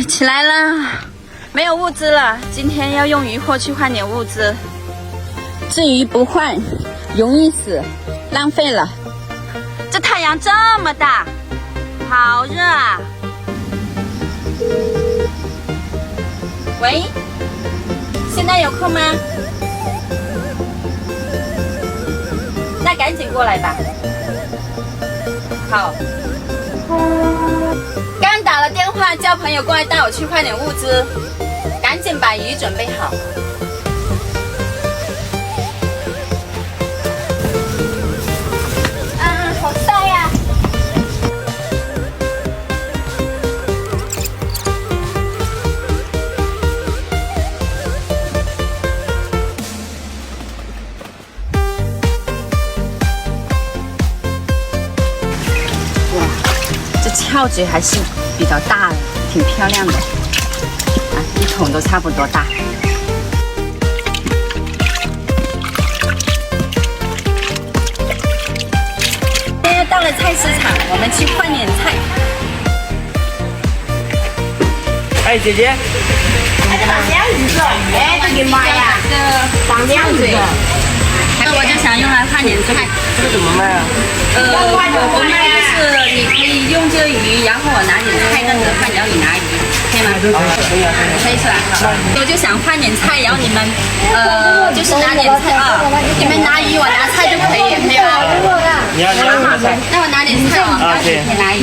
起来了，没有物资了，今天要用渔获去换点物资。至于不换，容易死，浪费了。这太阳这么大，好热啊！喂，现在有空吗？那赶紧过来吧。好。刚打了电话叫朋友过来带我去换点物资，赶紧把鱼准备好。好晒呀！哇，这翘嘴还是比较大的，挺漂亮的。啊，一桶都差不多大。现在到了菜市场，我们去换点菜。哎，姐姐，这个这样子的，哎，这个妈呀，这样子的。我就想用来换点菜。这个怎么卖啊？我卖就是你可以用这个鱼，然后我拿点菜跟着换，然后你拿鱼，可以吗？可以是吧？我就想换点菜，然后你们就是拿点菜啊，你们拿鱼，我拿菜就可以，可以吗？你要什么菜？那我拿点菜啊，然后你可以拿鱼。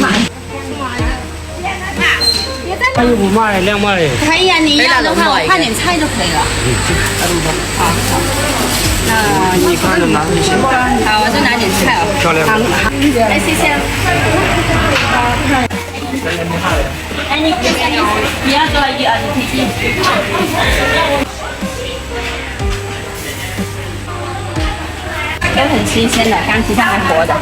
他又不卖，亮卖。可以啊，你要的话我换点菜就可以了。好。你看着拿就行。好，我就拿点菜哦。漂亮。哎，谢谢。哎，你要多鱼啊？你可以进。都很新鲜的，刚提上来活的。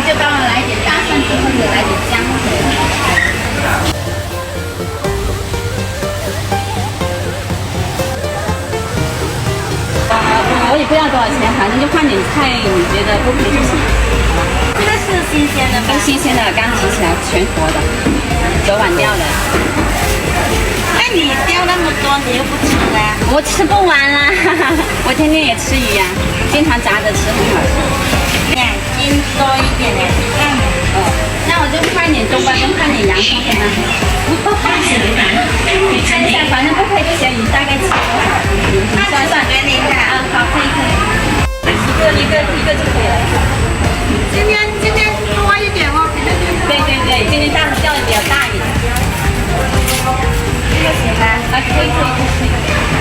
就帮我来点大蒜子或者来点姜水。我也不知道多少钱，反正就换点菜，你觉得 OK 就行。这个是新鲜的吗？都新鲜的，刚提起来全活的，昨晚钓的。那你钓那么多，你又不吃啊？我吃不完啦，我天天也吃鱼呀，经常炸着吃，很好吃。2斤多一点2斤半的。哦，那我就换点冬瓜跟换点洋葱，可以吗？你看一下，反正不可以就行，你大概吃多少？你算算。给你看。好，可以。一个就可以了。今天多一点哦，比那天。对，今天大的钓的比较大一点。这个行吗？啊，可以。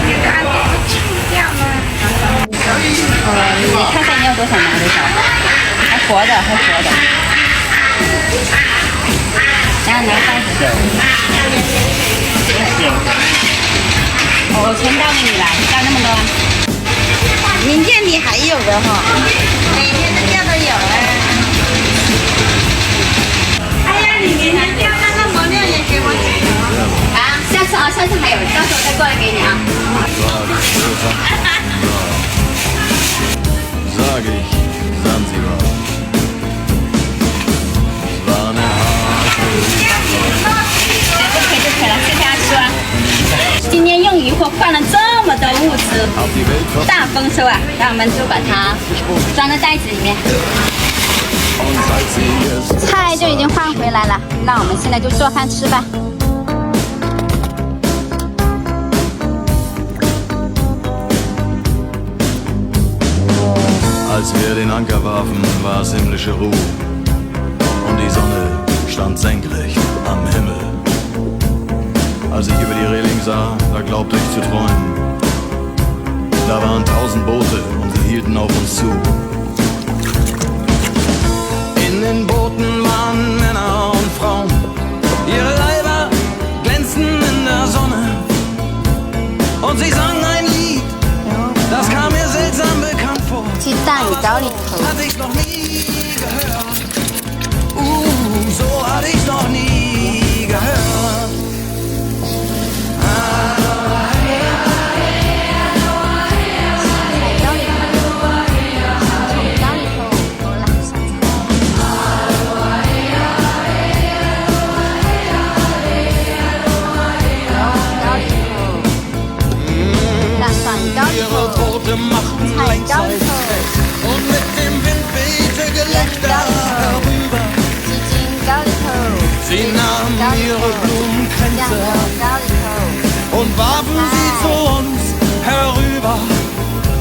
这个按点是清掉吗？你看看你要多少拿多少，还活的。然后拿筷子。我全倒给你了，倒那么多。明天你还有的哈，每天的钓都有啊。哎呀，你明天钓那个磨料也给我几条啊，下次还有，到时候再过来给你啊。Sag ich Sansibar. Es war eine harte 对，就可以了，谢谢阿叔。今天用渔获换了这么多物资， auf die Welt 大丰收啊！让我们就把它装在袋子里面。 und seit sie es 菜就已经换回来了，那我们现在就做饭吃吧。 Als wir den Anker warfen, war es himmlische Ruhe. Und die Sonne stand senkrecht am Himmel. Als ich über die Reling sah, da glaubte ich zu träumen. Da waren 1000 Boote und sie hielten auf uns zu. In den Booten waren Männer und Frauen. Ihre Leiber glänzten in der Sonne. Und sie sangen ein Lied, das kam mir seltsam bekannt vor. 去大鱼缸里头。 Hatte ich noch nie gehört. So hatte ich noch nie gehört. ihre Boote machten Längsseite und mit dem Wind wehte Gelächter herüber. Sie nahmen ihre Blumenkränze und warfen sie zu uns herüber.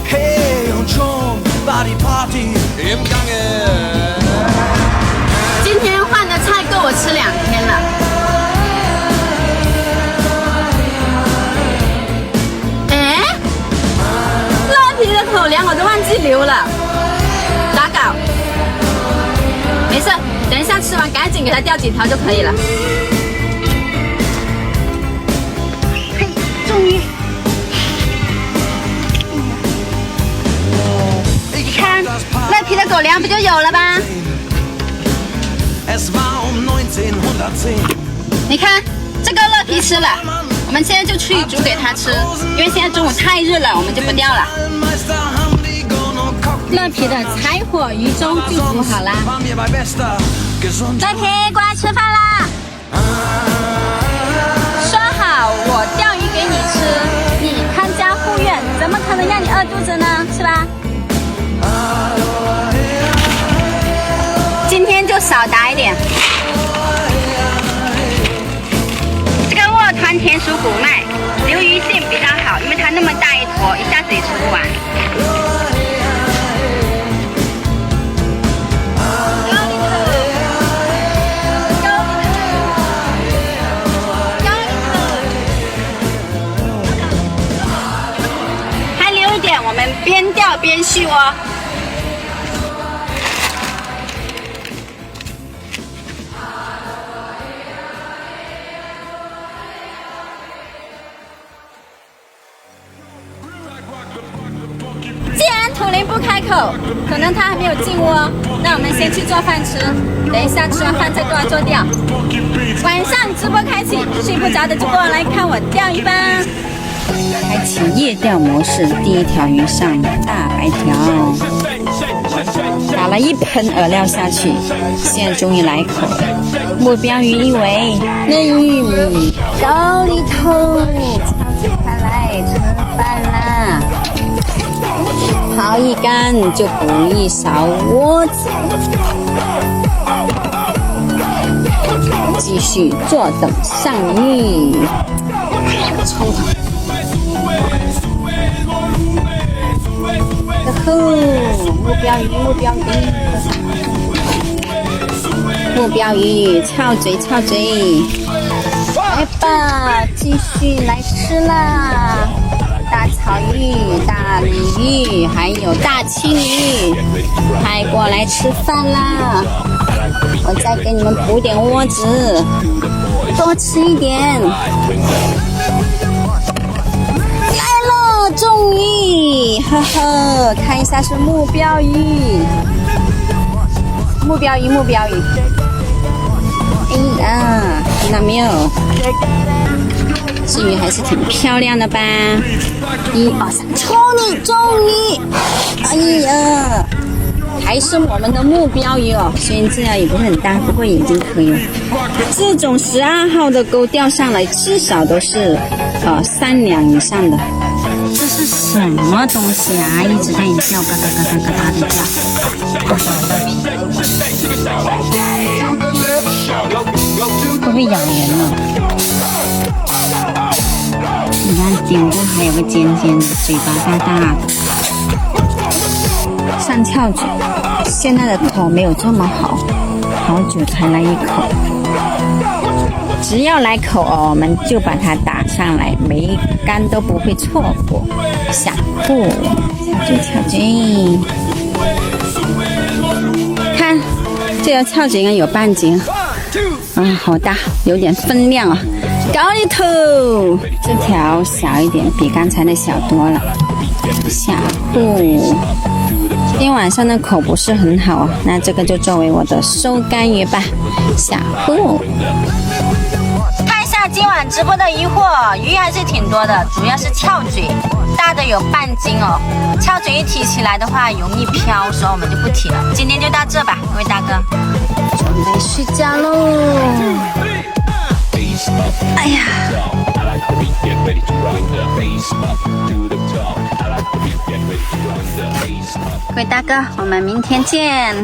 Hey, und schon war die Party im Gange. 今天换的菜够我吃2天了。哎，乐皮的口粮我都忘记留了，咋搞？没事，等一下吃完赶紧给它掉几条就可以了。嘿，终于。 看，乐皮的狗粮不就有了吧？你看，这个乐皮吃了，我们现在就去煮给它吃，因为现在中午太热了，我们就不掉了。乐皮的柴火鱼粥就煮好啦。乐皮，过来吃饭啦！说好我钓鱼给你吃，你看家护院，怎么可能让你饿肚子呢？是吧？ 今天就少打一点。这个沃团田属谷麦，流鱼性比较好，因为它那么大一坨，一下子也吃不完。还留一点，我们边钓边续哦。 既然土灵不开口，可能他还没有进窝，那我们先去做饭吃，等一下吃完饭再过来做钓。晚上直播开启，睡不着的就过来看我钓鱼吧。开启夜钓模式，第一条鱼上大白条，打了1盆饵料下去，现在终于来口，目标鱼一尾，嫩玉米、高丽头，快来吃饭啦！ 刨一竿就补一勺窝子，继续坐等上鱼。冲它！目标鱼，目标鱼，目标鱼，翘嘴，翘嘴！来吧，继续来吃啦！ 大草鱼、大鲤鱼，还有大青鱼，快过来吃饭啦！我再给你们补点窝子，多吃一点。来了，终于，呵呵，看一下是目标鱼，目标鱼，目标鱼。哎呀，看到没有？ 这鱼还是挺漂亮的吧？1、2、3，终于！哎呀，还是我们的目标鱼哦。虽然这条也不是很大，不过已经可以了。这种12号的钩钓上来，至少都是3两以上的。这是什么东西啊？一直在你钓，嘎嘎嘎嘎嘎嘎的叫。会不会咬人呢？ 你看顶部还有个尖尖的，嘴巴大大的，上翘嘴。现在的口没有这么好，好久才来一口。只要来口哦，我们就把它打上来，每一竿都不会错过。下步，翘嘴翘嘴，看这条翘嘴应该有半斤，好大，有点分量啊。 高丽头，这条小一点，比刚才的小多了。下步，今天晚上的口不是很好啊，那这个就作为我的收竿鱼吧。下步，看一下今晚直播的鱼货，鱼还是挺多的，主要是翘嘴，大的有半斤哦。翘嘴一提起来的话容易飘，所以我们就不提了。今天就到这吧，各位大哥，准备睡觉喽。哎呀，各位大哥，我们明天见。